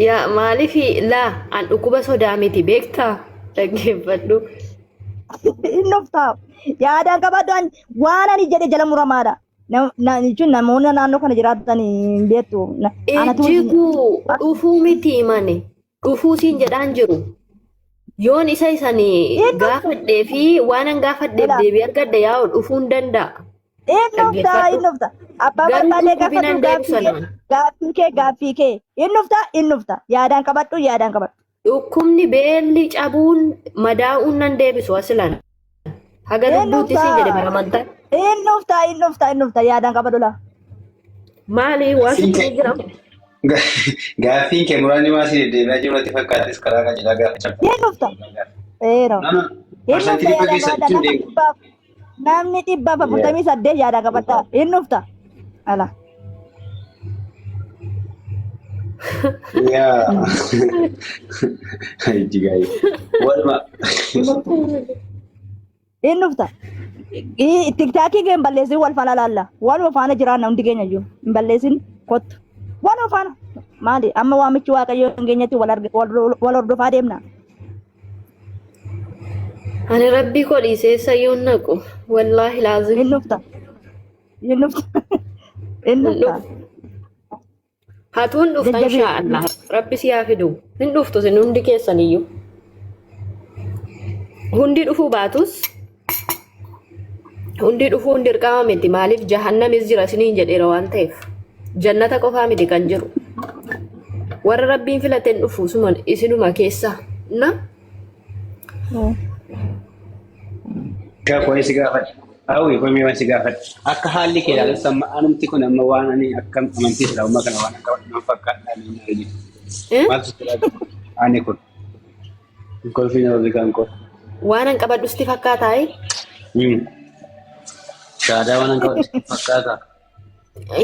Yaa maaliifi laa an dhukkuba sodaa miti beektaa dhaggeeffadhu. Innoftaa yaadaan qabadhaan waan ani jedhe jala muramaadha. Jechuun namoonni naannoo kana jiraatan hin beektu. Ejjiguu dhufuu miti mane dhufuu siin jedhaan jiru. Yoon isa isanii gaafadhee fi waan an gaafadheef deebii argadde yaa'u dhufuu hin danda'a. Innoftaa abbaa barbaadee gaaffii kee innoftaa yaadaan qabadhu. Dhukkubni beelli cabuun madaa'uun nan deebisu asilan. Haga lubbuutti siin jedhe maramantaa. Innoftaa yaadaan qabadhu laa. Maali waan sitti jiramu? Gaafiin kee muraasni waan si deddeebi'aa jiru natti fakkaates karaa qajeelaa gaafachaa. Innoftaa. Namni 148 yaadaan qabadhaa. Innoftaa. Ala. Yaa. Jigaay. Waluma. Innoftaa. Tiktaakii kee hin balleessin wal faana laalla. Waluma faana jiraanna hundi keenya iyyuu. Hin balleessin kottu. Waluma faana. Maali amma waamichi waaqayyoo hin geenyetti wal hordofaa deemna. Ani rabbii koo dhiiseessa yoon naqu wallaahi laazim. Innoftaa. Hatuun dhuftan inshaallah rabbi si haa fidu. Hin dhuftu sin hundi keessaniyyuu. Hundi dhufuu baatus hundi dhufuun dirqama miti maaliif jahannamis jira isiniin jedheera waan ta'eef jannata qofaa miti kan jiru. Warra rabbiin filateen dhufu suman isinuma keessa na. Gaafa si gaafadha. Hawwi koomee waan si gaafadha. Akka haalli kee ilaalu samma anumti kun amma waan ani akka amantii islaamaa kana waan akka waan fakkaadhaan hin arginu. Maaltu si jiraatu? Ani kun. Kolfiin Afrikaan kun. Waan an qabadhusti fakkaataa? Shaadaa waan an qabadhusti fakkaataa?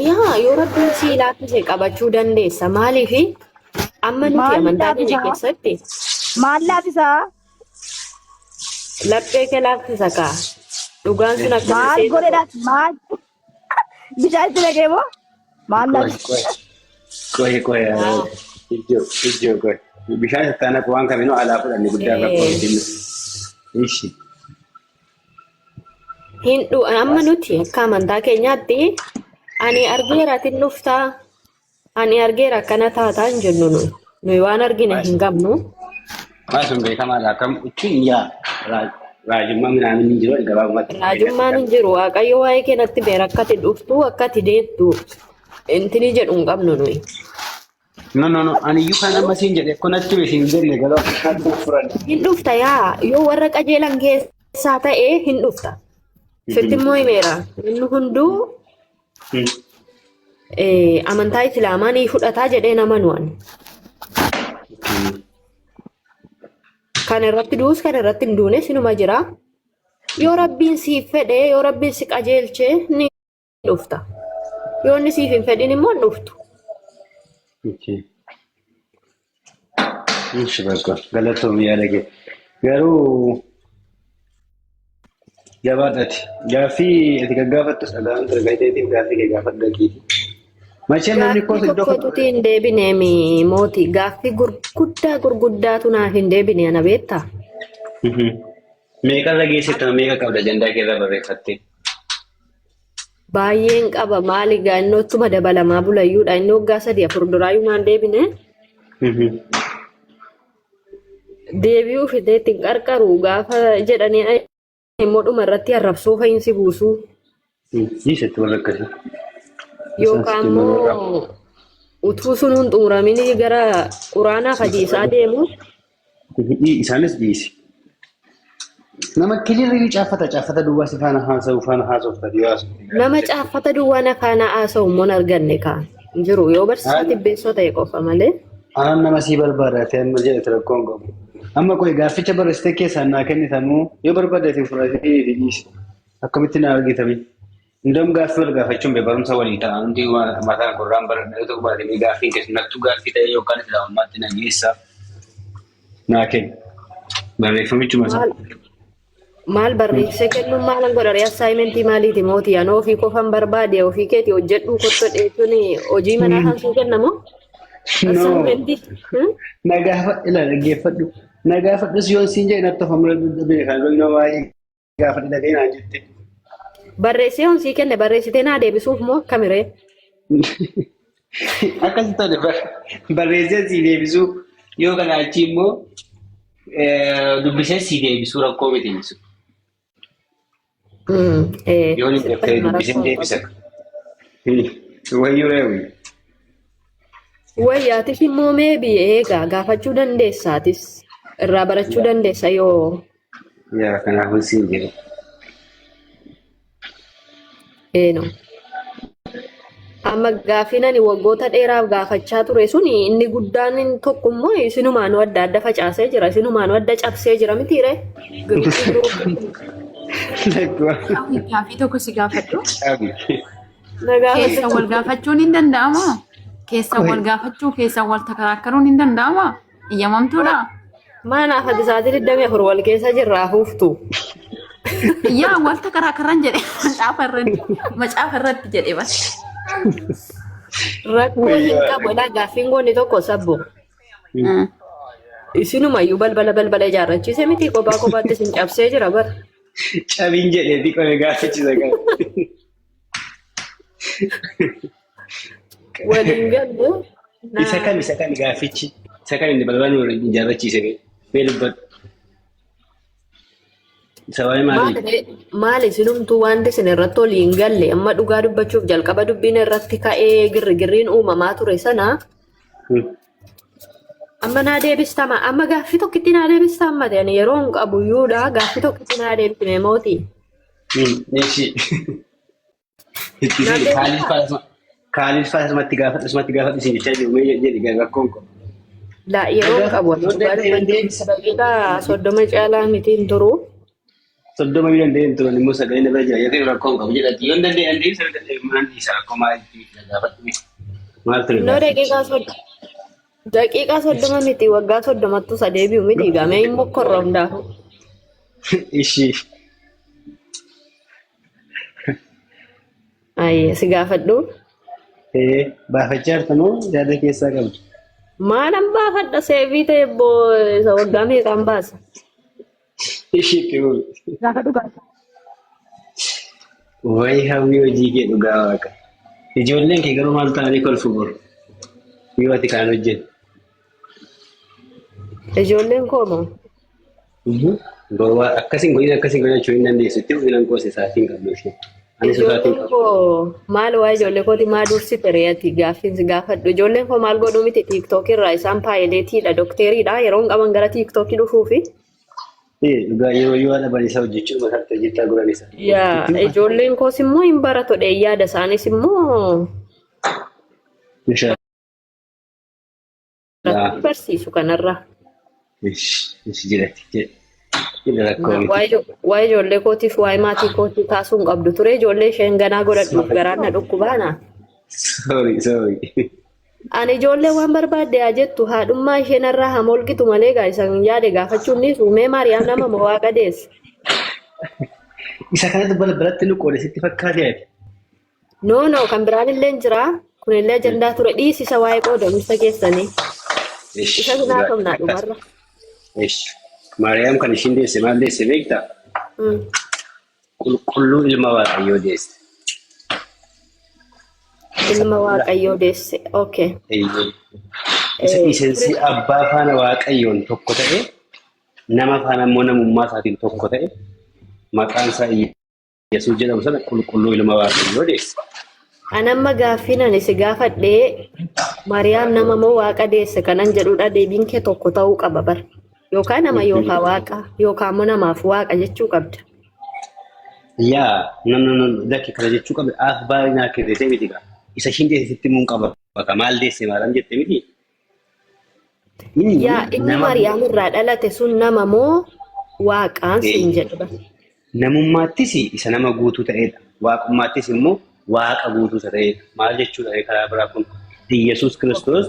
Yaa yoo rabbiin si laaffise qabachuu dandeessa maaliifi amma nuti amantaa keenya keessatti maal laaffisaa? Laphee kee laaffisa kaa dhugaan sun akka maal godheedhaas maal bishaan itti naqee moo maal laaffisa? Qo'ee ijoo qo'ee bishaan itti aanaa waan kaminuu alaa fudhanne guddaa akka qo'ee ishi. Hindhu amma nuti akka amantaa keenyaatti ani argeera tin dhuftaa ani argeera akkana taataa hin jennu nuyi waan argine hin qabnu. Maasum beekamaadha akkam ittiin yaa raajummaa minaamin hin jiru gabaabumatti. Raajummaan hin jiru waaqayyo waa'ee keenatti beera akkati dhuftu akkati deettu intini jedhu hin qabnu nuyi. No ani iyyuu kan amma siin jedhe kun achi beesin jenne galoo hin dhufta yaa yoo warra qajeelan keessaa ta'ee hin dhufta. Sitti immoo himeera inni hunduu amantaa islaamaa ni fudhataa jedhee nama nu'an. Kan irratti duus kan irratti hin duune sinuma jira. Yoo rabbiin siif fedhe yoo rabbiin si qajeelche ni dhufta. Yoo inni siif hin fedhin immoo hin dhuftu. Ishi bakka galatoomii yaada kee garuu jabaadhati gaaffii ati gaggaafattu dhagaan dargaggeetiif gaaffii kee gaafadhu dhaqiiti. Macheen namni koos iddoo tokkotti hin deebineemi mootii gaaffii gurguddaatu naaf hin deebine ana beektaa? Meeqa irra geessitama meeqa qabda ajandaa keerra barreeffattee? Baay'een qaba maali gaa inni ottuma dabalamaa bulayyuudha inni waggaa 3-4 duraayyuu naan deebine. Deebi'uu fideetti qarqaru gaafa jedhanii immoo dhuma irratti arrabsoo fayyinsi buusuu. Dhiisatti warra akkasii. Yookaan immoo utuu sun hin xumuramin gara quraanaa fajiisaa deemu. Isaanis dhiisi. Nama kilirri caafata duwwaa si faana haasofta dhiyaatu. Nama caafata duwwaa na faana haasa'u immoo arganne kaan jiru yoo barsiisaa tibbeessoo ta'e qofa malee. Anaan nama sii barbaada ta'e amma jedhe rakkoon qabu. Amma qoy gaafficha barreessitee keessaan naa kennitamu yoo barbaadate fudhatee dhiisi. Akkamitti na argitami? Ndam gaaffii wal gaafachuun barumsa walii ta'a. Hundi mataan qorraan baradhee tokko baatee gaaffiin keessumattuu gaaffii ta'e yookaan islaamummaatti na geessa naa kenna. Barreeffamichuma isaa. Maal barreessee kennuun maalan godhare assaayimentii maaliiti mootii anoo ofii qofan barbaade ofii keeti hojjedhu kotto dheechuun hojii manaa kan suu kennamu No. assaayimentii. Nagaafa ila dhaggeeffadhu. Nagaafadhus yoon siin jedhe natti ofamura dadhabee kan rognoo waa'ee gaafadhu dhagee naan jette. Barreessee on sii kenne barreessitee naa deebisuuf moo akkamiree? Akkasii tole barreessee sii deebisuu yoo kana achi immoo dubbisee sii deebisuu rakkoo miti ibsu. Yoon hin deebi'ee dubbisee deebisa. Wayyuu reewu. Wayyaatif immoo meebii eegaa gaafachuu dandeessaatis irraa barachuu dandeessa yoo Yaa kanaafuu siin jedhe. eenyu. Amma gaafiin ani waggoota dheeraaf gaafachaa ture sun inni guddaan tokko immoo isinumaan adda adda facaasee jira isinumaan adda cabsee jira mitiire. Gaaffii tokko si gaafadhu. Nagaa Keessa wal gaafachuun hin danda'amu. Keessa wal gaafachuu keessa wal takaraakkaruun hin danda'amu. Iyyamamtuudha. maanaaf ati sa'aatii 24 wal keessa jirraa huuftu. Yaa wal takaraakkaran jedhe macaafa irratti jedhe bas. Rakkoo hin qabudha gaaffiin goonni tokko sabbo. Isinumayyuu balbala ijaarrachiise miti kophaa kophaatti sin cabsee jira bara. Cabiin jedhee xiqqoo gaafachisa qaba. Waliin galle. Isa kan gaafichi isa kan inni balbala ijaarrachiise mee dubbadhu. Isa waa'ee maalii? Maali isinumtuu waan isin irratti waliin galle amma dhugaa dubbachuuf jalqaba dubbiin irratti ka'ee girgirriin uumamaa ture sana. Amma naa deebistama amma gaaffii tokkitti naa deebista amma ta'an yeroo hin qabu iyyuudha gaaffii tokkitti naa deebisime mootii. Nishi. Kaaliif faasumatti gaafadhu isin jechaa jiru mee jedhi rakkoon kun. Laa yeroo hin qabu daqiiqaa 30 caalaa miti hin turu. 30 miliyoon deemuun turan immoo sagalee irra jira yeroo rakkoon qabu jedhati yoo danda'e mana dhiisa rakkoo maaliif gaafadhu maal ture? No daqiiqaa 30 miti waggaa 30 isa deebi'u miti gamee hin mokkorroomdaa. Ishii. Ayyee si gaafadhu. Baafachaa jirtamoo yaada keessaa qabdu? Maalan baafadha seefii ta'e isa waggaa meeqaan baasa? Ishii xiqqoo. Gaafadhu gaafadhu. Wayii hawwii hojii kee dhugaa waaqa. Ijoolleen kee garuu maal ta'anii kolfu boru? Yoo ati kaan hojjetu. Ijoolleen koo moo? Akkasiin godhina jechuu hin dandeessu. Itti fufinan koos isaatiin qabdu ishee. Ijoolleen koo maal waa ijoollee kooti maa dursite re'ati gaaffiin si gaafadhu. Ijoolleen koo maal godhu miti tiiktookii irraa isaan paayileetiidha dokteeriidha yeroo qaban gara tiiktookii dhufuufi. Dhugaa yeroo yoo dhaban isaa hojjechuu masaatti hojjechaa guran isa. Yaa ijoolleen koos immoo hin baratu yaada isaanis immoo barsiisu kanarra. Ishi jedhati jedha rakkoo miti. Waa'ee ijoollee kootiif waa'ee maatii kootii kaasuu hin qabdu ture ijoollee isheen ganaa godhadhuuf garaan na dhukkubaana. Sorry. Ani ijoollee waan barbaadde haa jettu haadhummaa isheen irraa haa molgitu malee isan yaade gaafachuun ni suumee Maariyaam nama moo waaqa deesse. Isa kanatti balbalatti nu qoode sitti fakkaate ati. No kan biraan illee jira kunillee ajandaa ture dhiisisa waa'ee qoodamisa keessanii. Isa sunaa qabnaa dhumarra. Maariyaam kan ishiin deesse maal deesse beektaa? Qulqulluu ilma Waaqayyoo deesse. Ilma Waaqayyoo deesse. Okay. Isensi abbaa faana Waaqayyoon tokko ta'e nama faana immoo namummaa isaatiin tokko ta'e maqaan isaa Yesuus jedhamu sana qulqulluu ilma Waaqayyoo deesse. Anamma gaaffiin ani si gaafadhee Maariyaam nama moo waaqa deesse kanan jedhudha deebiin kee tokko ta'uu qaba bara. Yookaan nama yookaan waaqa yookaan immoo namaaf waaqa jechuu qabda. Yaa lakki kana jechuu qabda abbaa naa kennite miti gaa. Isa ishiin deessitti immoo qaba. Bakka maal deesse maalaan jette miti. Yaa inni Maariyaam irraa dhalate sun nama moo waaqaan siin jedha. Namummaattis isa nama guutuu ta'edha. Waaqummaattis immoo waaqa guutuu ta'edha. Maal jechuudha karaa biraa kun Yesuus Kiristoos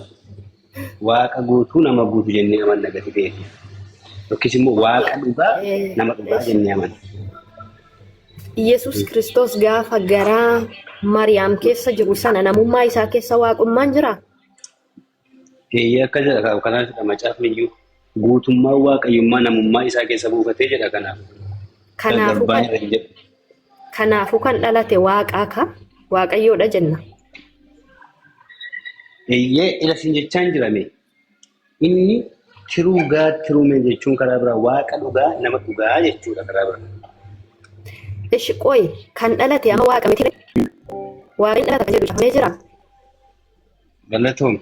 waaqa guutuu nama guutuu jennee nama nagati ta'edha. yookiis immoo waaqa dhugaa nama dhugaa jennee amana. Yesus Kiristoos gaafa garaa Mariyaam keessa jiru sana namummaa isaa keessa waaqummaan jira. Akka jedha kanaaf macaafni iyyuu guutummaa waaqayyummaa namummaa isaa keessa buufatee jedha kanaaf. Kanaafuu kan dhalate waaqaa ka waaqayyoodha jenna. Ila siin jechaan jirame inni tiruumee jechuun karaa biraa waaqa dhugaa nama dhugaa jechuudha karaa biraa. Ishi qoy kan dhalate ama waaqa miti waaqni dhalata kan jedhu cafamee jira. Galatoom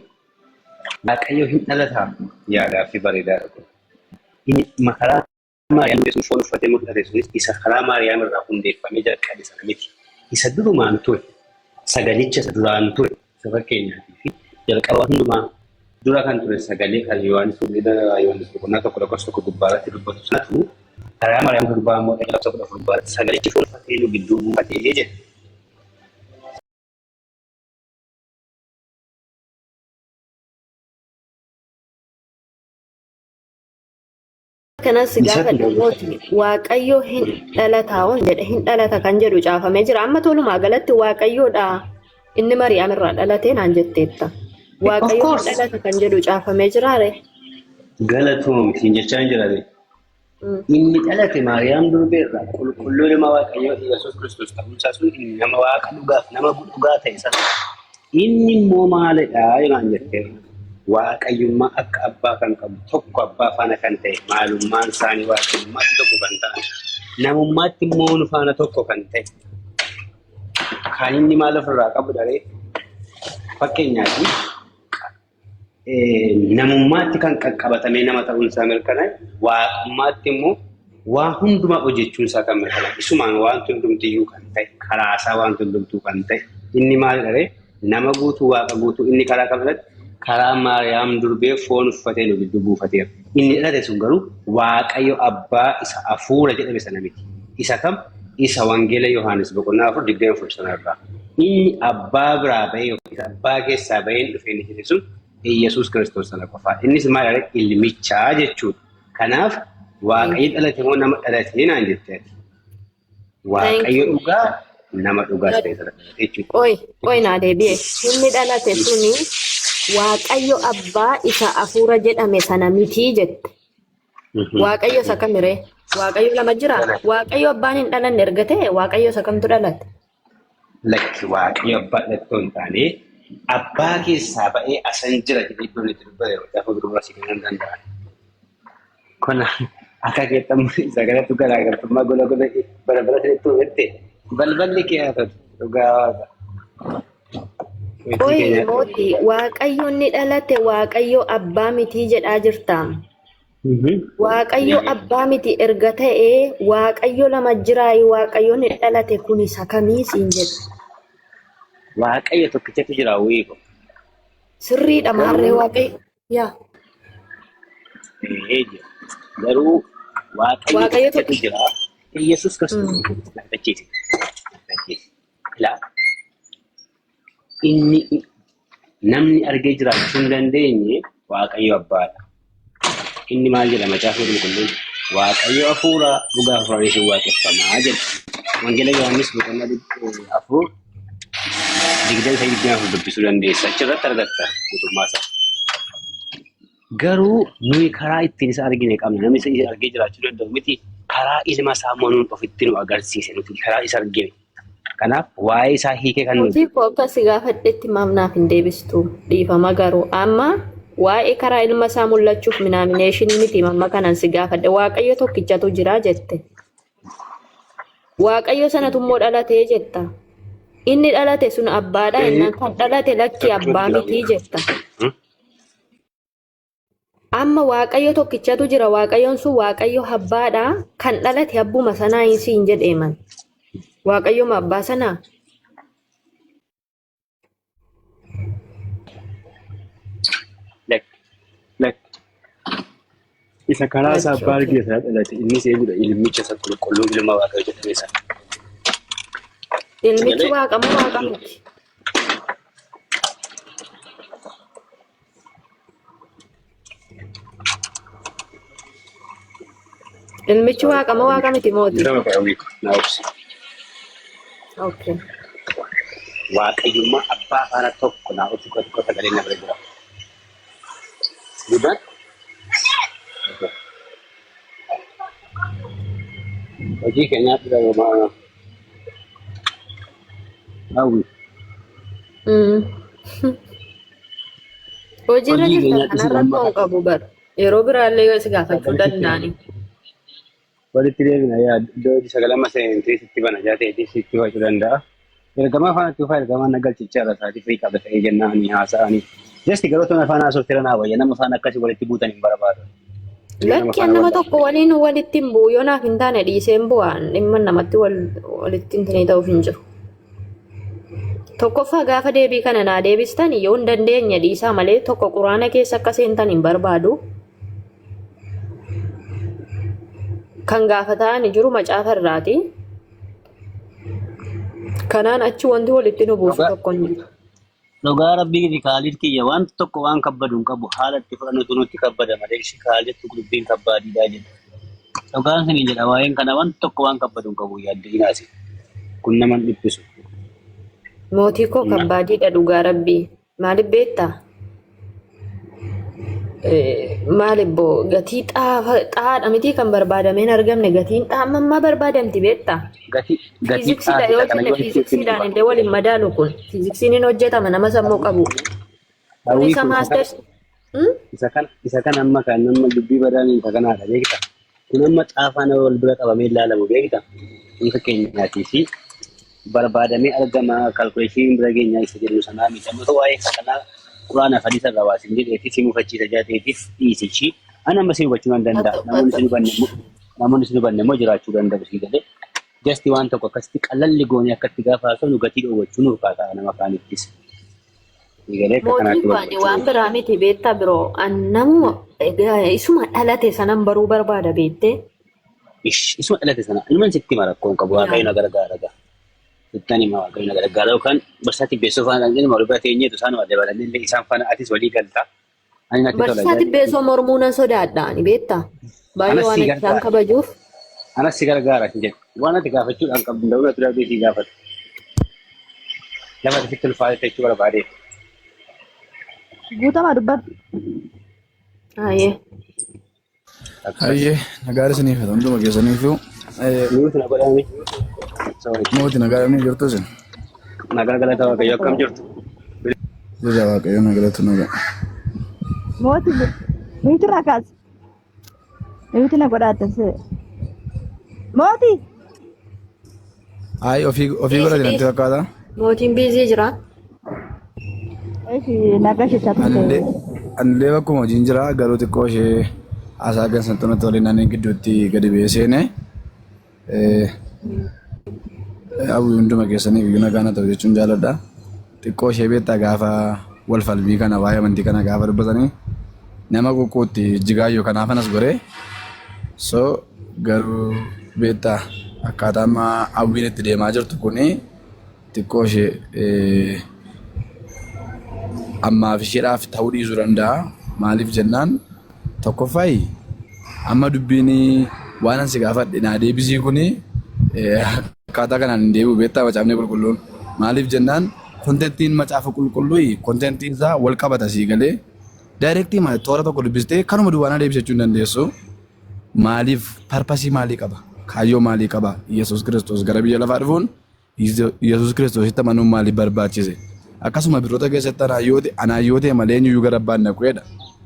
waaqayyo hin dhalataa yaadaa fi bareedaadha kun. Inni makaraa Maariyaam Yesuus foon uffatee mul'ate sunis isa karaa Maariyaam irraa hundeeffamee jalqabe sana miti. Isa durumaan ture sagalicha isa duraan ture isa fakkeenyaatii fi jalqaba hundumaa dura kan ture sagalee kan Yohaanis boqonnaa tokko lakkoofsa tokko gubbaarratti dubbatu sanatu karaa Maariyaam durbaa immoo lakkoofsa 14 gubbaarratti sagalichi foon uffatee nu gidduu buufatee jedha. Kanas gaafa dhumooti waaqayyo hin dhalataa jedhe hin dhalata kan jedhu caafamee jira. Amma tolumaa galatti waaqayyoodha inni Mariyaam irraa dhalatee naan jetteetta. Waaqayyo hin dhalata kan jedhu caafamee jiraare. Galatoom siin jechaan jirame. Inni dhalate Maariyaam durbee irraa qulqulluu nama waaqayyoo Yesuus Kiristoos ta'uunsaa sun nama waaqa dhugaaf nama dhugaa ta'e sana. Inni immoo maalidha naan jettee waaqayyummaa akka abbaa kan qabu tokko abbaa faana kan ta'e maalummaan isaanii waaqayyummaatti tokko kan ta'an namummaatti immoo nu faana tokko kan ta'e kan inni maal ofirraa qabu daree fakkeenyaaf namummaatti kan qaqqabatamee nama ta'uunsaa mirkanaa'e waaqummaatti immoo waa hundumaa hojjechuun isaa kan mirkanaa'e isumaan waan hundumtiyyuu kan ta'e karaasaa waan hundumtuu kan ta'e inni maal daree nama guutuu waaqa guutuu inni karaa kamirratti karaa Maariyaam durbee foon uffatee nu gidduu buufateera. Inni dhalate sun garuu waaqayyo abbaa isa hafuura jedhame sana miti. Isa kam? Isa wangeela Yohaanis boqonnaa 4:24 sanarraa. Inni abbaa biraa bahee yookiin abbaa keessaa baheen dhufee inni jedhe sun Yesuus Kiristoos sana qofaa. Innis maal jedhee ilmichaa jechuudha. Kanaaf waaqayyo dhalate moo nama dhalatee naan jetteeti. Waaqayyo dhugaa nama dhugaas ta'e sana jechuudha. Qoy naa deebi'e. Inni dhalate suni waaqayyo abbaa isa hafuura jedhame sana miti jette. Waaqayyo isa kamiree? Waaqayyo lama jira. Waaqayyo abbaan hin dhalanne erga ta'e waaqayyo isa kamtu dhalate? Lakki waaqayyo abbaa dhalatoo hin taane abbaa keessaa ba'ee asan jira jedhee iddoon itti dubbate gaafa gurgura si kennan danda'an. Kana akka keettamu sagalee garaagartummaa gola bara ta'etu jette balballi kee haa ta'u dhugaa waaqa. Oyi mooti waaqayyo inni dhalate waaqayyo abbaa miti jedhaa jirta. Waaqayyo abbaa miti erga ta'e waaqayyo lama jiraayi waaqayyo inni dhalate kun isa kamii siin jedha. Waaqayyo tokkichatu jira wiiko. Sirriidha maarree waaqayyo. Yaa. Garuu waaqayyo tokkichatu jira. Yesuus Kiristoos dhaabbachiise. Ilaa. Inni namni argee jiraachuu hin dandeenye waaqayyo abbaadha. Inni maal jedha macaafa qulqulluun waaqayyo hafuura dhugaa hafuuraanis waaqeffamaa jedha. Wangeela Yohaanis boqonnaa 4:20 dubbisuu dandeessa. Achirratti argatta guutummaa isaa. Garuu nuyi karaa ittiin isa argine qabna. Namni isa argee jiraachuu danda'u miti karaa ilma isaa manuun ofitti nu agarsiise nuti karaa isa argine. Kanaaf waa'ee isaa hiikee kan nuti. Mootii akkas gaafadhetti maamnaaf hin deebistu dhiifama garuu amma waa'ee karaa ilma isaa mul'achuuf minaamineeshinii miti mamma kanan si gaafadhe waaqayyo tokkichatu jira jette. Waaqayyo sanatu immoo dhalatee jetta. Inni dhalate sun abbaadha innaan kan dhalate lakki abbaa miti jetta. Amma waaqayyo tokkichatu jira waaqayyoon sun waaqayyo abbaadha kan dhalate abbuma sanaa hin siin jedheeman. Waaqayyo abbaa sanaa. Isa karaa isaa abbaa argee sana dhalate innis eegudha ilmicha isa qulqulluu ilma waaqayyo jedhamee sana. Ilmichi waaqa moo waaqa miti? Ilmichi waaqama waaqa miti mootii. Nama qo'amii naawus. Okay. Waaqayyummaa abbaa faana tokko naawus tokko sagalee na bira jira. Guddaa? Hojii keenyaatti dhabamaa. Hawwi. Hojii irra jirtan kanarratti waan qabu bara. Yeroo biraallee yoo si gaafachuu danda'ani. Walitti deebina iddoo sagalama seentii sitti bana jaateetii sitti hojii danda'a. Ergamaa faana tuufaa ergamaa nagalchichaa irra isaatiif qaba ta'ee jennaanii haasa'anii. Jesti garuu tona faana asootti irra naawayya nama faana akkasii walitti buutan hin barbaadu. Lakki nama tokko waliin walitti hin bu'u yoo naaf hin taane dhiiseen bu'aan dhimma namatti walitti hin tinee ta'uuf hin jiru. Tokkoffaa gaafa deebii kana naa deebistan yoo hin dandeenye dhiisaa malee tokko quraana keessa akka seentan hin barbaadu. Kan gaafataan jiru macaafa irraati. Kanaan achi wanti walitti nu buusu tokko hin jiru. Dhugaa rabbii fi kaaliif kiyya wanti tokko waan kabbadu hin qabu haala itti fudhannutu nutti kabbada malee ishee kaalitti dubbiin kabbaadiidhaa jedha. Dhugaan isin jedha waa'een kana wanti tokko waan kabbadu hin qabu yaadde inaasi. Kun nama hin dhiphisu. Mootii koo kabbaadiidha dhugaa rabbii. Maaliif beektaa? Maaliif boo gatii xaadha miti kan barbaadameen argamne gatiin xaamammaa barbaadamti beektaa? Fiiziksiidha yoo jenne fiiziksiidhaan illee waliin madaalu kun fiiziksiin hin hojjetama nama sammuu qabu. Kun isa maasters. Isa kan amma kan nama dubbii badaan isa kanaadha beekta. Kun amma xaafaa nama wal bira qabamee ilaalamu beekta. Kun fakkeenyaatii fi barbaadamee argama kalkuleeshiniin bira geenyaa isa jennu sanaa miidhamtoota waa'ee kanaa quraana fadhiisa gabaasin jedheefi si mufachiisa jaateetiif dhiisichi ani amma si hubachuu hin danda'a. Namoonni si hubanne immoo jiraachuu danda'u si galee. Jasti waan tokko akkasitti qalalli goonee akkatti gaafa haasofnu gatii dhoowwachuu nuuf kaataa nama kaanittis. Mootiin waan biraa miti beektaa biroo namuma isuma dhalate sanan baruu barbaada beektee. Isuma dhalate sana ilmaan sitti marakkoon qabu waaqayyo na gargaara. Ittani ma waaqayyo na gargaara yookaan barsaatti beessoo faana kan jennu maal bira teenyeetu isaan waa dabalanii illee isaan faana atis walii galtaa. Barsaatti beessoo mormuu nan sodaadhaani beektaa. Baay'ee waan isaan kabajuuf. Anas si gargaara hin jedhu. Waan ati gaafachuudhaan qabdu ta'uu na ture si gaafatu. Lafa sitti ulfaate jechuu barbaade. Guutamaa dubbatu. Hayyee nagaara isiniif haa ta'u hunduma keessaniifuu. Nuti na godhame. Mooti nagaara ni jirtu isin. Nagaa galata waaqayyo akkam jirtu. Jira waaqayyo nagalatu nagaa. Mooti nuti raakaas. Nuti na godhaatase. Mooti. Ayi ofii godha jedhamte fakkaata. Mootiin biizii jira. Anillee bakkuma hojiin jira garuu xiqqoo ishee haasaa gansantoonni waliin naannoo gidduutti gadi beeseene. Hawwii hunduma keessaniif iyyuu nagaa ta'u jechuun jaalladha. Xiqqoo ishee beektaa gaafa wal falmii kana waa'ee amantii kana gaafa dubbatanii nama qoqqootti jigaayyoo kanaaf anas goree so garuu beektaa akkaataa amma hawwiin itti deemaa jirtu kuni xiqqoo ishee ammaaf isheedhaaf ta'uu dhiisuu danda'a. Maaliif jennaan tokkoffaayi amma dubbiin waan ansi gaafadhe naa deebisii kuni akkaataa kanaan hin deebi'u beektaa macaafni qulqulluun. Maaliif jennaan kontentiin macaafa qulqulluu kontentiin isaa wal qabata sii galee daayirektii toora tokko dubbistee kanuma duwwaanaa deebisachuu hin dandeessu. Maaliif parpasii maalii qaba? Kaayyoo maalii qaba? Yesuus Kiristoos gara biyya lafaa dhufuun Yesuus Kiristoositti amanuun maaliif barbaachise? Akkasuma biroota keessatti anaayyootee malee eenyuyyuu gara abbaan naquedha.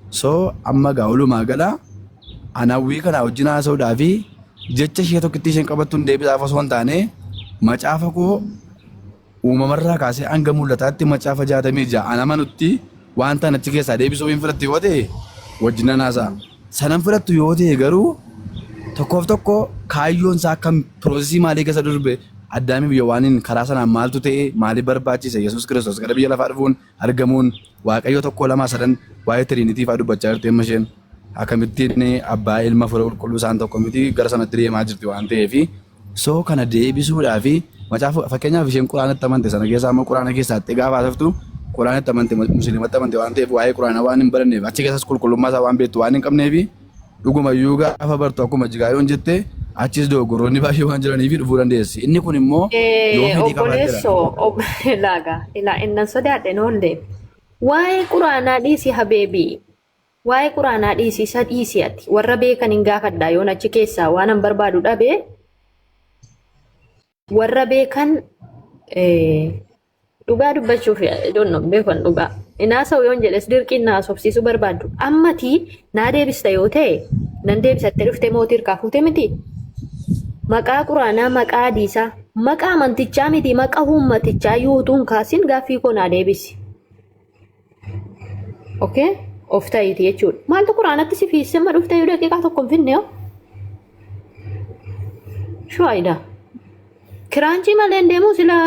So amma gaa walumaa gala anaawwii kana wajjin haasa'uudhaa fi jecha ishee tokkittii isheen qabattuun deebisaaf osoo hin taane macaafa koo uumamarraa kaasee hanga mul'ataatti macaafa 66 anamanutti wanta achi keessaa deebisuu hin fudhattu yoo ta'e wajjin haasa'a. Sanan fudhattu yoo ta'e garuu tokkoof tokko kaayyoon isaa akkam piroosesii maalii keessa darbe addaamii biyya waaniin karaa sanaan maaltu ta'e maaliif barbaachise Yesuus Kiristoos gara biyya lafaa dhufuun argamuun waaqayyo tokko lama sadan waa'ee tiriinitii fa'aa dubbachaa jirti amma isheen akkamittiin abbaa ilma fura qulqulluu isaan tokko miti gara sanatti deemaa jirti waan ta'eef soo kana deebisuudhaa fi macaafa fakkeenyaaf isheen quraanatti amante sana keessaa amma quraana keessaatti gaafa haasoftu quraanatti amante musliimatti amante waan ta'eef waa'ee quraana waan hin baranneef achi keessas qulqullummaa isaa waan beektu waan hin qabneef dhuguma iyyuu gaafa bartu akkuma jigaayoon jettee achis dogoggoroonni baay'ee waan jiraniif dhufuu dandeessi. Inni kun immoo yoo fedhii qabaatedha. Obboleessoo laaga ilaa innan sodaadhe noollee waa'ee quraanaa dhiisii habeebii waa'ee quraanaa dhiisii isa dhiisii ati warra beekan hin gaafadhaa yoon achi keessaa waan an barbaadu dhabee warra beekan dhugaa dubbachuuf donno beekan dhugaa inaasa'u yoon jedhes dirqiin naa sobsiisuu barbaadu ammati naa deebista yoo ta'e nan deebisattee dhuftee mootii hirkaa fuute miti maqaa quraanaa maqaa hadiisaa maqaa amantichaa miti maqaa uummatichaa yuutuun kaasin gaaffii koo naa deebisi okay of ta'iti jechuudha maaltu quraanatti si fiisse ma dhuftee yoo daqiiqaa tokko hin finne yoo shuwaayida kiraanchii malee hin deemuu sila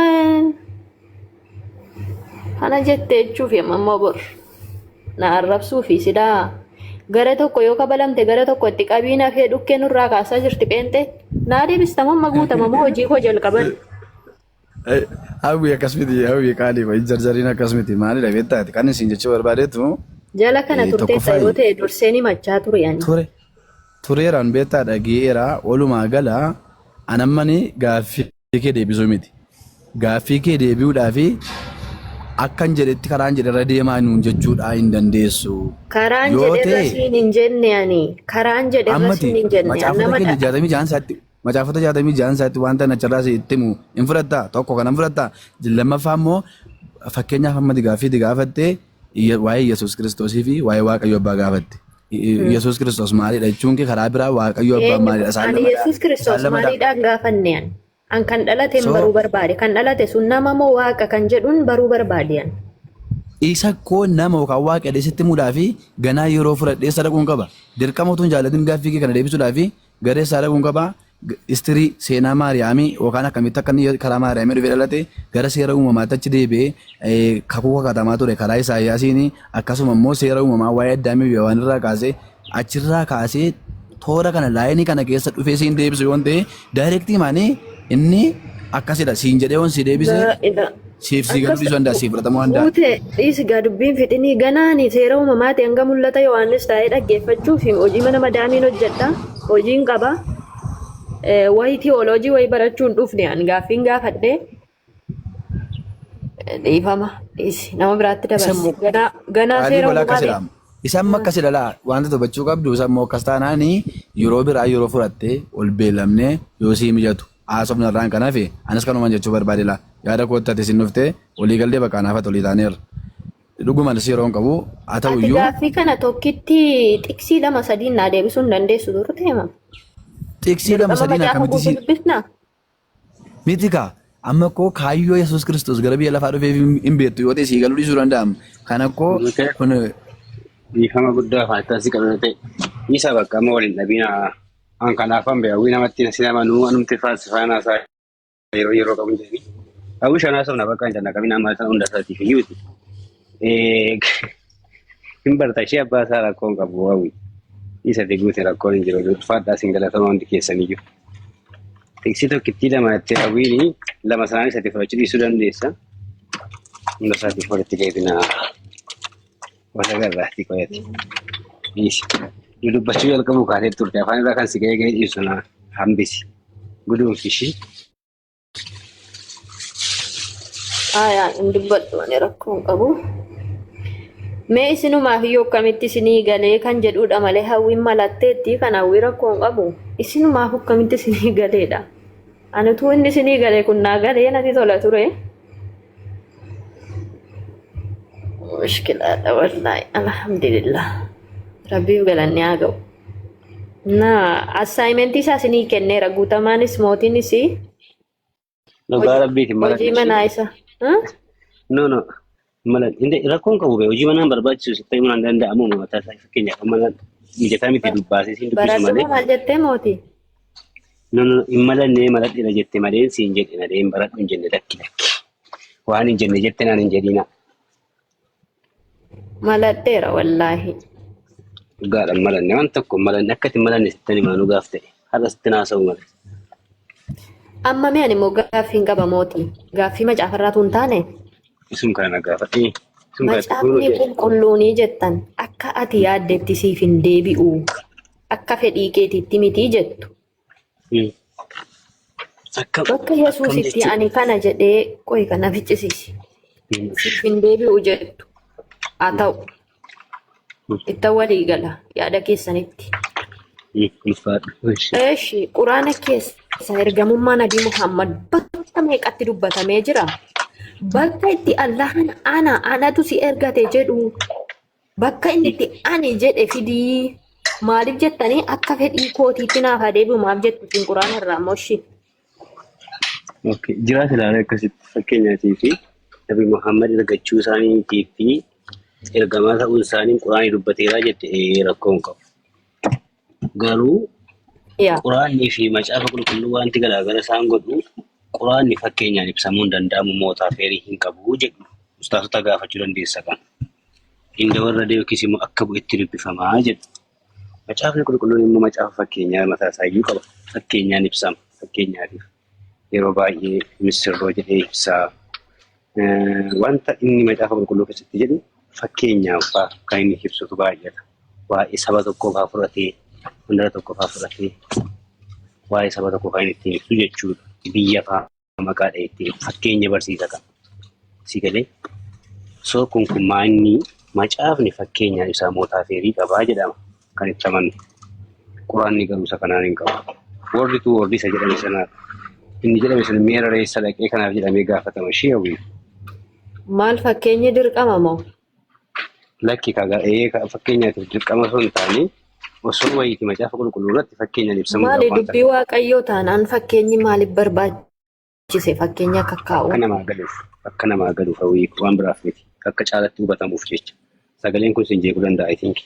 kana jettee jechuuf ammoo bor na arrabsuu fi sidaa gara tokko yoo kabalamte gara tokko itti qabiina fee dhukkee nurraa kaasaa jirti pheentee naa deebistama amma guutama moo hojii koo jalqaban. Hawwi akkasumiti hawwi qaalii qo'i jarjariin akkasumiti maalidha beektaati kan isin jechuu barbaadeetu. Jala kana turteessa yoo ta'e dursee ni machaa ture yaani. Tureeraan beektaa dhageera walumaa gala anammani gaaffii kee deebisuu miti. Gaaffii kee deebi'uudhaafi akkan jedhetti karaan jedherra deemaa nuun jechuudha hin dandeessu. Karaan jedherra siin hin jenne ani. Karaan jedherra siin hin jenne. Macaafata 66 wanta nacharraa sitti himu hin fudhattaa tokko kanan fudhattaa lammaffaa immoo fakkeenyaaf ammati gaaffii gaafattee waa'ee Yesuus Kiristoosii fi waa'ee Waaqayyo Abbaa gaafatte. Yesuus Kiristoos maalidha jechuun kee karaa biraa Waaqayyo Abbaa maalidha? Ani Yesuus Kiristoos maalidhaan gaafanne ani. An kan dhalate baruu barbaade kan dhalate sun nama moo waaqa kan jedhuun baruu barbaade ani. Isa koo nama yookaan waaqa dheessitti himuudhaa fi ganaa yeroo fudhadhee sadaquun qaba. Dirqama utuu hin jaalatin gaaffii kee kana deebisuudhaa fi garee sadaquun qaba. Istirii seenaa Maariyaamii yookaan akkamitti akka inni karaa Maariyaamii dhufee dhalate gara seera uumamaatti achi deebi'ee kakuu kakatamaa ture karaa Isaayyaasiin akkasuma immoo seera uumamaa waa'ee Addaamii fi waan irraa kaasee achirraa kaasee toora kana laayinii kana keessa dhufee siin deebisu yoo ta'e daayirektii maanii inni akkasidha siin jedhee waan si deebise siif si gaduu dhiisuu danda'a siif fudhatamuu danda'a. Guute dhiisi dubbiin fixinii ganaani seera uumamaati hanga mul'ata Yohaannis taa'ee dhaggeeffachuuf hojii mana madaamiin hojjedha hojiin qaba. Wayi teoloojii wayi barachuun dhufne an gaaffiin gaafadhe dhiifama nama biraatti dabarse ganaa seera uumamaa isaan akkasidha laa wanta to'achuu qabdu isaan immoo akkas taanaanii yeroo biraa yeroo fudhattee ol beelamnee yoo sii mijatu haasofna irraan kanaaf anis kanumaan jechuu barbaade laa yaada kootti isin dhuftee olii gallee bakka naafat olii taaneerra. Dhugumanis yeroo hin qabu haa ta'u iyyuu. Gaaffii kana tokkitti xiksii 2-3 naa deebisuu hin dandeessu dura ta'e Teksii lama sadii akkamitti si miti kaa amma koo kaayyoo Yesuus Kiristoos gara biyya lafaa dhufee hin beektu yoo ta'e sii galuu dhiisuu danda'amu. Kana koo kun dhiifama guddaa faayittaa si qabna ta'e isa bakka amma waliin dhabiina an kanaafan beeku namatti nasi nama nuu anumti faasifaan isaa yeroo qabu jedhanii hawwi shanaa sabna bakka hin janna qabina amma sana hunda isaatiif iyyuuti. Hin barta ishee abbaa isaa rakkoon qabu hawwi. Isa deeguutiin rakkoon hin jiru fadhaa siin galatamaa hundi keessanii jiru. Teksii tokkittii lama itti hawwiini lama sanaan isatti fudhachuu dhiisuu dandeessa. Hunda isaatiif walitti geedina wala garraatti qoyate. Dudubbachuu jalqabuu kaatee turte afaan irraa kan si gahee dhiisu na hambisi. Guduunfishi. Hin dubbadhu ani rakkoon qabu. Mee isinumaaf iyyuu akkamitti isinii galee kan jedhudha malee hawwiin malatteetti kan hawwii rakkoon qabu isinumaaf akkamitti isinii galeedha. Ani utuu inni isinii galee kun naa galee natti tola ture. Mushkilaadha wallaahi alhamdulillah. Rabbiif galanni haa ga'u. Assaayimentii isaa isinii kenneera guutamaanis mootiinis. Dhugaa rabbiitiin hojii manaa isa. No. Malan inde rakkoon qabu hojii manaan barbaachisu ta'uu hin danda'amu mataa isaa fakkeenyaaf malan mijataa miti dubbaasee siin dubbisu malee. Baratuma maal jettee mooti? No hin malannee maladhina jette malee siin jedhina hin baradhu hin jenne lakki. Waan hin jenne jette naan hin jedhina. Maladheera wallaahi. Dhugaadhaan malanne waan tokko malanne akkatti malanne sittani maanuu gaaf ta'e har'a sitti naasa'u malee. Amma mee ani immoo gaaffii qaba mooti. Gaaffii macaafarraatu hin taane. Isum kana gaafate. Macaafni qulqulluunii jettan akka ati yaaddetti siif hin deebi'u. akka fedhii keetiitti miti jettu. Bakka Yesuusitti ani kana jedhee qo'i kana ficcisiisi. Siifin deebi'u jettu. Haa ta'u. Itti walii gala yaada keessanitti. Eeshi quraana keessa ergamummaa Nabii Muhammad bakka meeqatti dubbatamee jira? Bakka itti Allahan anatu si ergate jedhu bakka inni itti ani jedhe fidii maaliif jettanii akka fedhii kootiitti naaf deebi'u maaf jettu siin quraana irraa moshi. Jiraata ilaalaa akkasitti fakkeenyaatii fi Nabii Muhammad ergachuu isaaniitii fi ergamaa ta'uun isaanii quraanii dubbateeraa jette rakkoon qabu. Garuu quraanii fi macaafa qulqulluu wanti garaagara isaan godhu quraanni fakkeenyaan ibsamuu hin danda'amu mootaa feerii hin qabu jedhu ustaasota gaafachuu dandeessa kan. Inda warra yookiis immoo akka bu'etti dubbifamaa jedhu. Macaafni qulqulluun immoo macaafa fakkeenyaa mataa isaayyuu qaba. Fakkeenyaan ibsama. Fakkeenyaatiif yeroo baay'ee misirroo jedhee ibsaa. Wanta inni macaafa qulqulluu keessatti jedhu fakkeenyaaf kan inni ibsutu baay'ata. Waa'ee saba tokkoo fa'aa fudhatee, hundara tokkoo fa'aa fudhatee, waa'ee saba tokkoo kan ittiin ibsu jechuudha. Biyya fa'aa maqaa dha'ee ittiin fakkeenya barsiisa kan. Si galee soo kunkumaanni macaafni fakkeenyaan isaa mootaa feerii qabaa jedhama kan itti amanne. Quraanni garuu isa kanaan hin qabu. Warri isa jedhame sanaadha. Inni jedhame sun meera reessa dhaqee kanaaf jedhamee gaafatama ishee hawwii. Maal fakkeenyi dirqama moo? Lakki fakkeenyaatiif dirqama osoo hin taane osoo wayiiti macaafa qulqulluu irratti fakkeenyaan ibsamuu qaba. Maali dubbii waaqayyoo taanaan fakkeenyi maaliif barbaachise fakkeenya akka kaa'u? Akka namaa galuuf hawwii waan biraaf miti. Akka caalatti hubatamuuf jecha. Sagaleen kun sin jeequu danda'a I think.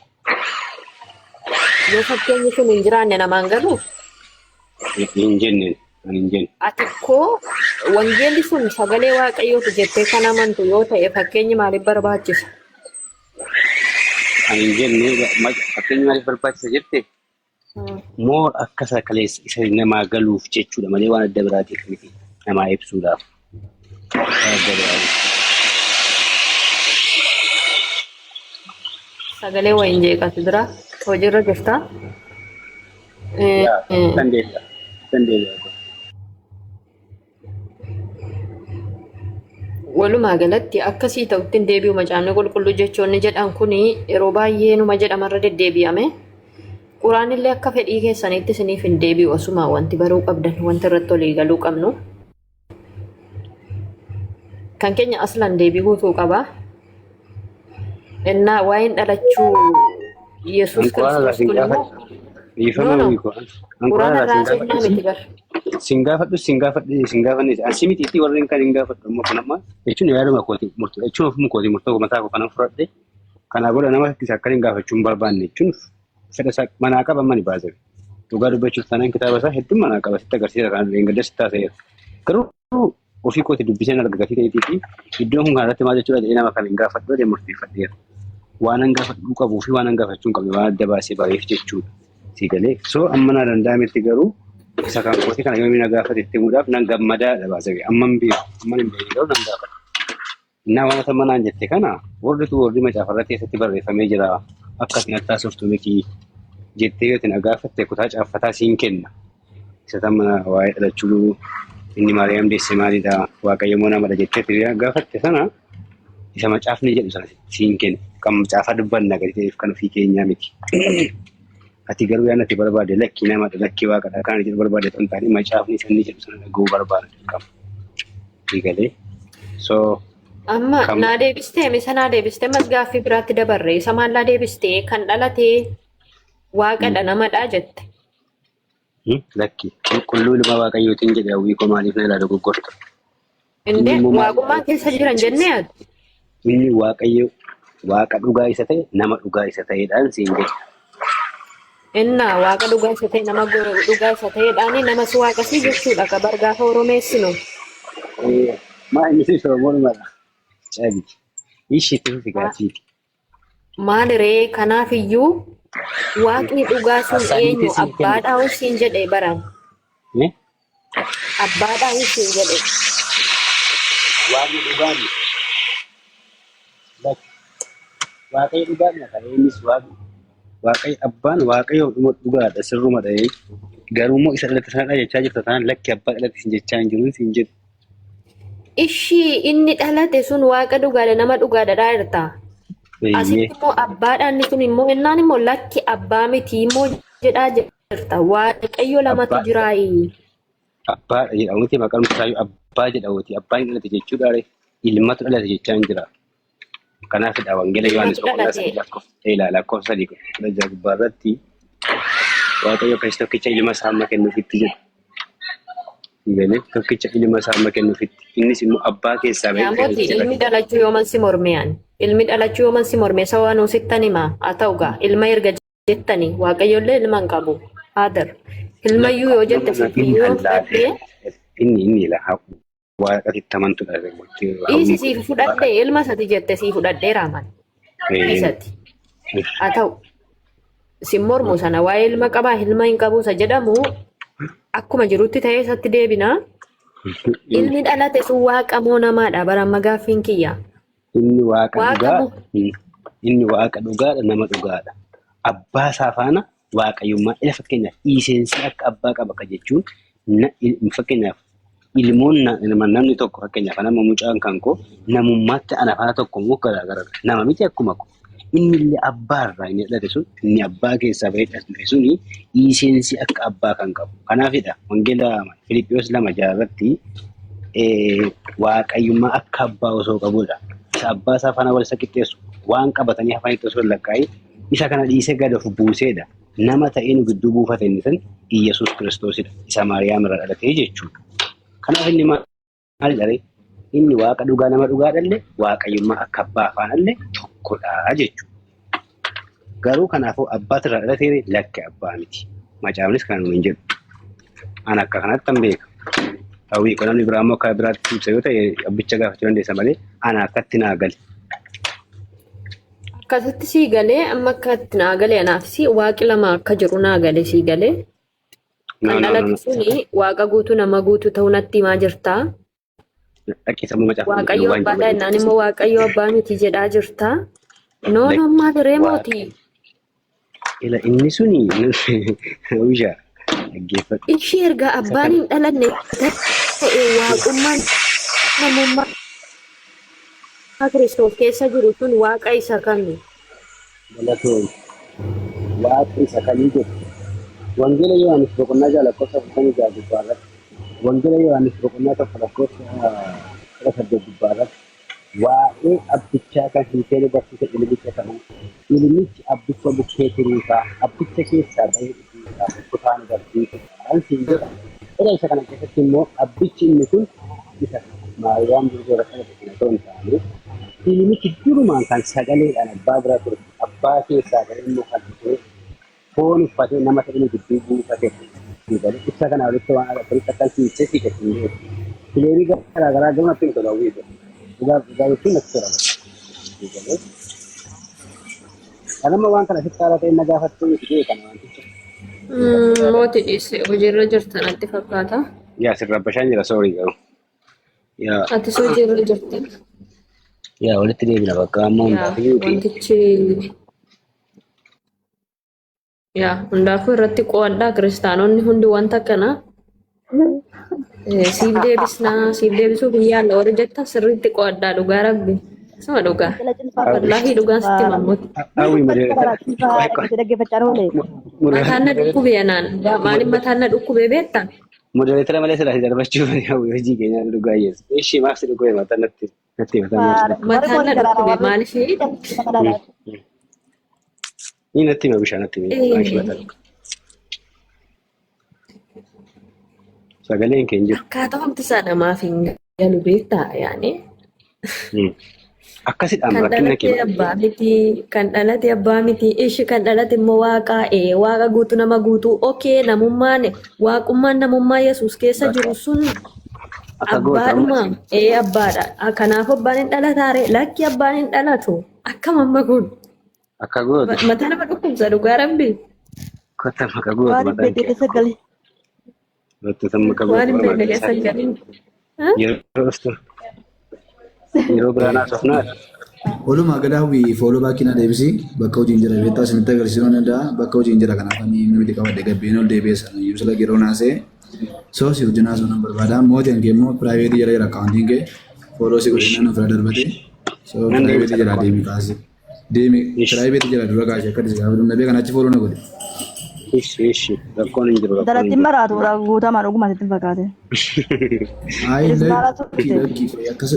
Yoo fakkeenyi sun hin jiraanne namaan galuu? Hin jenne. Ati koo wangeelli sun sagalee waaqayyooti jettee kan amantu yoo ta'e fakkeenyi maaliif barbaachisa? Ani hin jenne fakkeenyi maaliif barbaachisa jette? Moo akka sagalee isa namaa galuuf jechuudha malee waan adda biraatiif miti namaa ibsuudhaaf. Sagalee wayiin jeeqatu jira hojiirra jirtaa? Dandeessa. Walumaa galatti akkasii ta'utti hin deebi'u macaafni qulqulluu jechoonni jedhan kuni yeroo baay'ee numa jedhamarra deddeebi'ame. Quraanillee akka fedhii keessaniitti isiniif hin deebi'u asuma wanti baruu qabdan wanti irratti olii galuu qabnu. Kan keenya aslan deebii guutuu qaba. Innaa waa'een dhalachuu Yesuus Kiristoos kun immoo quraana irraa seenaa miti bara. Singaafadhu asii mitiitti warreen kan hin gaafadhu ammoo kun amma jechuun yaaduma kooti murtoo jechuun ofuma kooti murtoo mataa koo kanan fudhadhe kanaa booda nama akka hin gaafachuu hin barbaanne jechuun fedha manaa qaba mani baasee dhugaa dubbachuuf taanaan kitaaba isaa hedduun manaa qaba sitti agarsiisa kan engadda sitti taasiseera. Garuu ofii kooti dubbiseen arga gatii ta'eetii fi iddoon kun kanarratti maal jechuudha jedhee nama kan hin gaafadhu jedhee murteeffadheera. Waan hin gaafadhuu qabuu fi waan hin gaafachuu hin qabne waan adda baasee bareef jechuudha. Si galee soo amma naa danda'ametti garuu isa kan kooti kana yoomina gaafatetti muudhaaf nan gammadaadha baasee amman beeku amman hin beeku garuu nan gaafadha. Innaa waan akka manaan jette kana warri macaafarra keessatti barreeffamee jira akka isin attaasoftu miti jettee yoo isin gaafatte kutaa caaffataa siin kenna. Isa tamma waa'ee dhalachuu inni Maariyaam deesse maalidha Waaqayyo moo namadha jettee gaafatte sana isa macaafni jedhu sana siin kenna. Kan macaafa dubbanna gadi ta'eef kan ofii keenyaa miti. Ati garuu yaan ati barbaade lakkii namadha lakkii waaqadha kan jedhu barbaade ta'an taane macaafni sanni jedhu sana dhaga'uu barbaada dirqama. Galee so amma naa deebistee misa naa deebistee masgaaffii biraatti dabarre isa maallaa deebistee kan dhalatee waaqadha namadha jette. Lakkii qulqulluu ilma waaqayyootiin jedhe hawwii koo maaliif na ilaala dogoggorta. Indee waaqummaa keessa jiran jennee yaadu. Inni waaqayyo waaqa dhugaa isa ta'e nama dhugaa isa ta'eedhaan siin jedhe. Innaa waaqa dhugaa isa ta'e nama dhugaa isa ta'eedhaan nama si waaqasii jechuudha ka bargaafa oromeessinu. Maa inni si Oromoodhumadha. Cabi. Ishiitu si gaaffiiti. Maali ree kanaafiyyuu waaqni dhugaa sun eenyu abbaadhaan siin jedhe baran. Abbaadhaan siin jedhe. Waaqni dhugaan waaqayyo dhugaan kan innis waaqni waaqayyo abbaan waaqayyo dhugaadha sirruma ta'ee garuu isa dhalate sana jechaa jirtu tanaan lakki abbaa dhalate sin jechaa hin jiru sin jedhu. Ishii inni dhalate sun waaqa dhugaadha nama dhugaadha jirta. Asitti immoo abbaadhaan sun immoo innaan immoo lakki abbaa miti immoo jedhaa jirta. Waaqayyo lamatu jiraayi. Abbaadha jedhamuti maqaan isaayyuu abbaa jedhamuti abbaan dhalate jechuudha ilmatu dhalate jechaa hin jira. Kanaafidha wangeela Yohaannis lakkoofsa sadii gubbaa irratti waaqayyo Kiristoos tokkicha ilma isaa amma kennuufitti jedha. Tokkicha ilma isaa amma kennuufitti innis immoo abbaa keessaa bahee ilmi dhalachuu yooman si mormeeyaan ilmi dhalachuu yooman si mormee sawaa nuu sittan himaa haa ta'u gaa ilma erga jettanii waaqayyollee ilma hin qabu haadar ilmayyuu yoo jette sifiyyuu fudhadhee inni waaqatitti amantudha. Dhiisi siif fudhadhee ilma isati jette siif fudhadhee raaman dhiisati haa ta'u sin mormu sana waa'ee ilma qabaa ilma hin qabu isa jedhamu akkuma jirutti ta'ee isatti deebina. Ilmi dhalate sun waaqa moo namaadha bara amma gaaffiin kiyya. Inni waaqa dhugaadha nama dhugaadha. Abbaa isaa faana waaqayyummaa ila fakkeenyaaf dhiiseensi akka abbaa qaba ka jechuun fakkeenyaaf ilmoon namni tokko fakkeenyaaf nama mucaan kan koo namummaatti ana faana tokko immoo garaagara nama miti akkuma ko inni illee abbaa irraa inni dhalate sun inni abbaa keessaa bahee dhalate suni dhiiseensi akka abbaa kan qabu. Kanaafidha wangeela Filiiphoos 2:6 waaqayyummaa akka abbaa osoo qabudha. Isa abbaa isaa faana wal isa qixxeessu waan qabatanii hafanitti osoo lakkaa'ee isa kana dhiisee gad of buuseedha. Nama ta'ee nu gidduu buufate inni san Iyyasuus Kiristoosidha. Isa Maariyaam irraa dhalatee jechuudha. Kanaaf inni maali dharee? Inni waaqa dhugaa nama dhugaadhallee waaqayyummaa akka abbaa faanallee tokkodha jechuudha. Garuu kanaafuu abbaatu irraa dhalatee lakki abbaa miti. Macaafnis kan nuyi hin jedhu. Ani akka kanatti hin beeka. Hawwii qollamni biraa immoo akka biraatti ibsa yoo ta'e abbicha gaafachuu dandeessa malee ana akkatti naa gale. Akkasitti sii galee amma akkatti naa galee anaafis waaqi lama akka jiru naa galee sii galee. Kan dhalate suni waaqa guutuu nama guutuu ta'uu natti himaa jirtaa. Waaqayyo abbaadha innaan immoo waaqayyo abbaa miti jedhaa jirtaa. Noon ammaa firee mootii. Inni suni oomisha dhaggeeffadhu. Ishee erga abbaan hin dhalanne ta'e waaqummaan namummaa Kiristoos keessa jiru sun waaqa isa kami? Galatoon waaqa isa kamii jedhu. Wangeela Yohaannis boqonnaa 6:46 gubbaarratti wangeela Yohaannis boqonnaa 1:8 gubbaarratti waa'ee abbichaa kan hin seene barsiisa ilmicha ta'uu ilmichi abbicha bukkee tiriisaa abbicha keessaa bahee dhufiisaa kutaan barsiisa kan siin jedha. Isa kana keessatti immoo abbichi inni kun isa Maariyaam durba dhalate kana ta'uu hin taane ilmichi durumaan kan sagaleedhaan abbaa bira ture abbaa keessaa bahee immoo kan ture foon uffatee nama ta'ee gidduu buufate. Ibsa kana walitti waan agartanitti akka siibsee siifatti hin beeku. Fileerii garaagaraa gama ittiin tola hawwiidha. Dhugaa jechuun natti tola. Kanama waan kana sitti haala ta'e na gaafattuu miti jee kana wanticha. Mootii dhiisse hojiirra jirta natti fakkaata. Yaa sirra bashaan jira soorii garuu. Atis hojiirra jirti. Yaa walitti deebina bakka amma hundaafii wantichi hundaafuu irratti qo'adhaa kiristaanonni hundi wanta kana siif deebisuu biyyaan warri jetta sirriitti qo'adhaa dhugaa rabbi. Sama dhugaa. Wallaahi dhugaan sitti mammooti. Mataan na dhukkubee naan. Maaliif mataan na dhukkubee beektaa? Modereetara malee sirraa darbachuu hojii keenya dhugaa yeessu. Ishii maaf si dhukkubee mataan natti mataan na dhukkubee maaliif? Ini natti hima bishaan natti hima. Sagaleen keenya jiru. Akkaataa wanti isaa namaaf hin galu beektaa yaani. Akkasidhaan rakkina kan dhalate abbaa miti ishi kan dhalate immoo waaqa guutuu nama guutuu namummaan waaqummaan namummaa Yesuus keessa jiru sun abbaadhuma abbaadha. Kanaaf abbaan hin dhalataare lakki abbaan hin dhalatu akkam amma kun. Akka gootu. Mataa nama dhukkubsa dhugaa rabbi. Kota maka gootu. Waan beekte keessa galee. Waan beekte keessa galee. Yeroo biraan haasofnaa Walumaa galatti fooloo baakina deebisi bakka hojiin jira beektaa isinitti agarsiisuu ni danda'a bakka hojiin jira kanaaf ani miti qabadde gabbeen ol deebi'eessan iyyuu sila yeroo naasee soosi hojii naasuu nan barbaada mootiin kee immoo piraayiveetii jala jira akkaawuntiin kee fooloo si godhinaan ofirra darbate soo piraayiveetii jala deemi kaase deemi piraayiveetii jala dura kaase akka disi gaafa dumna beekan achi fooloo na godhe. Ishi rakkoon hin jiru. Dalatti maraatu guutamaa dhuguma sitti fakkaate. Akkas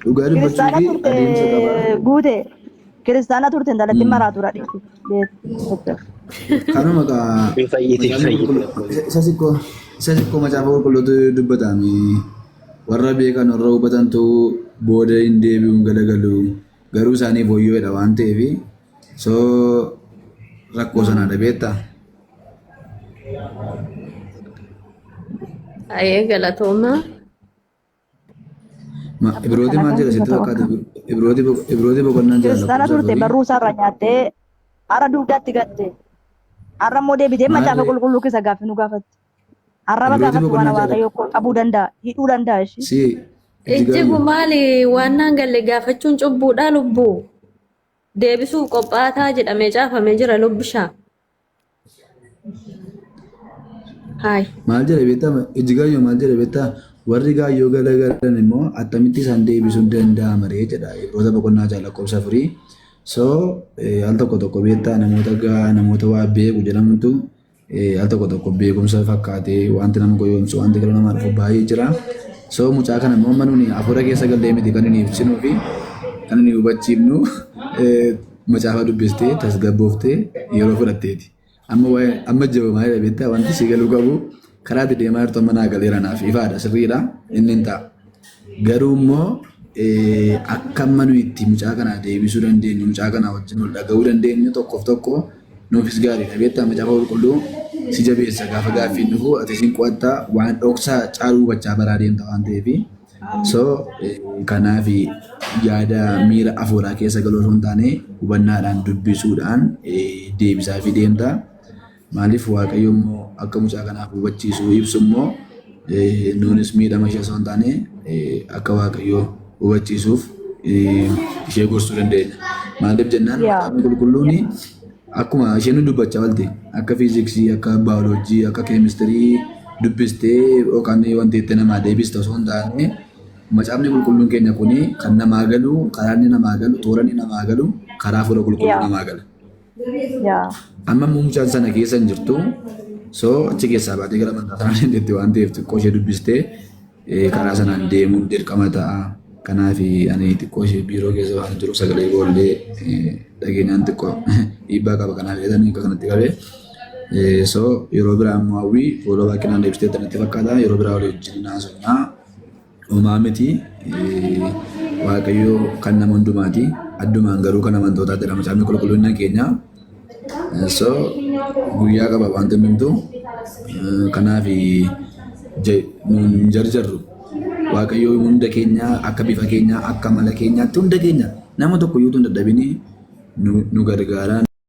dhugaa dubbachuu fi adeemsa qaba. Guute kiristaana turte dalatti maraatu raadhiisu. Kanuma isa sikkoo macaafa qulqulluutu dubbatame warra beekan warra hubatantu booda hin deebi'uun galagalu garuu isaaniif hoyyooedha waan ta'eef soo rakkoo sanaadha beektaa. Ayee galatooma. Ibrooti maal jedha sitti fakkaata? Ibrooti boqonnaan jira. Kiristaana turte barruu isaarra nyaattee har'a dugdaatti gatte. Har'a immoo deebitee macaafa qulqulluu keessa gaaffii nu gaafatte. Har'a gaafatu waan waaqayyoo qabuu danda'a, hidhuu danda'a ishee. Ejjigu maali waan naan galle gaafachuun cubbuudha lubbuu. Deebisuuf qophaataa jedhamee caafamee jira lubbishaa. Hai. Maal jedha beektaa? Ejjigaayyoo maal jedha beektaa? Warri gaayyoo galagalan immoo attamitti isaan deebisuun danda'ama jedha. Ibroota boqonnaa jaa lakkoofsa 4. So al tokko beektaa namoota waa beeku jedhamutu al tokko beekumsa fakkaatee wanti nama goyoomsu wanti gara namaa dhufu baay'ee jira. So mucaa kana immoo manuuni afura keessa gallee miti kan inni ibsinuu fi kan inni hubachiifnu macaafa dubbistee tasgabbooftee yeroo fudhatteeti. Amma jiru maal beektaa wanti si galuu qabu karaa itti deemaa jirtu amma naa galeera naaf ifaadha sirriidha inni hin ta'a. Garuu immoo akka amma nuyi itti mucaa kana deebisuu dandeenyu mucaa kana wajjin ol dhaga'uu dandeenyu tokkoof tokko nuufis gaariidha beektaa macaafa qulqulluu si jabeessa gaafa gaaffiin dhufu ati siin qo'attaa waan dhoksaa caaluu hubachaa baraa deemta waan ta'eef. So kanaaf yaada miira afuuraa keessa galuu osoo hin taane hubannaadhaan dubbisuudhaan deebisaa fi deemta. Maaliif waaqayyo immoo akka mucaa kanaaf hubachiisuu ibsu immoo nuunis miidhama ishee osoo hin taane akka waaqayyo hubachiisuuf ishee gorsuu dandeenya. Maaliif jennaan kitaabni qulqulluun akkuma isheen dubbachaa oolte akka fiiziksii akka baayoloojii akka keemistirii dubbistee yookaan wanti itti namaa deebiste osoo hin taane macaafni qulqulluun keenya kun kan namaa galu karaa inni namaa galu toora inni namaa galu karaa fuula qulqulluu namaa gala. Amma mucaan sana keessa hin jirtu soo achi keessaa baatee gara amantaa sanaan dandeetti waan ta'eef xiqqoo ishee dubbistee karaa sanaan deemuun dirqama ta'a. Kanaaf ani xiqqoo ishee biiroo keessa waan jiru sagalee boollee dhageenyaan xiqqoo dhiibbaa qaba kanaaf jedhanii akka kanatti qabee. So yeroo biraa immoo hawwii fooloo baakkinaan deebistee tanatti fakkaata yeroo biraa walii wajjin naasofnaa uumaa miti waaqayyoo kan nama hundumaati addumaan garuu kan amantootaa jedhama macaafni qulqulluun keenya. So guyyaa qaba wanti hundumtu kanaaf jarjarru waaqayyoo hunda keenya akka bifa keenya akka mala keenyaatti hunda keenya nama tokko iyyuu hin dadhabini nu gargaara.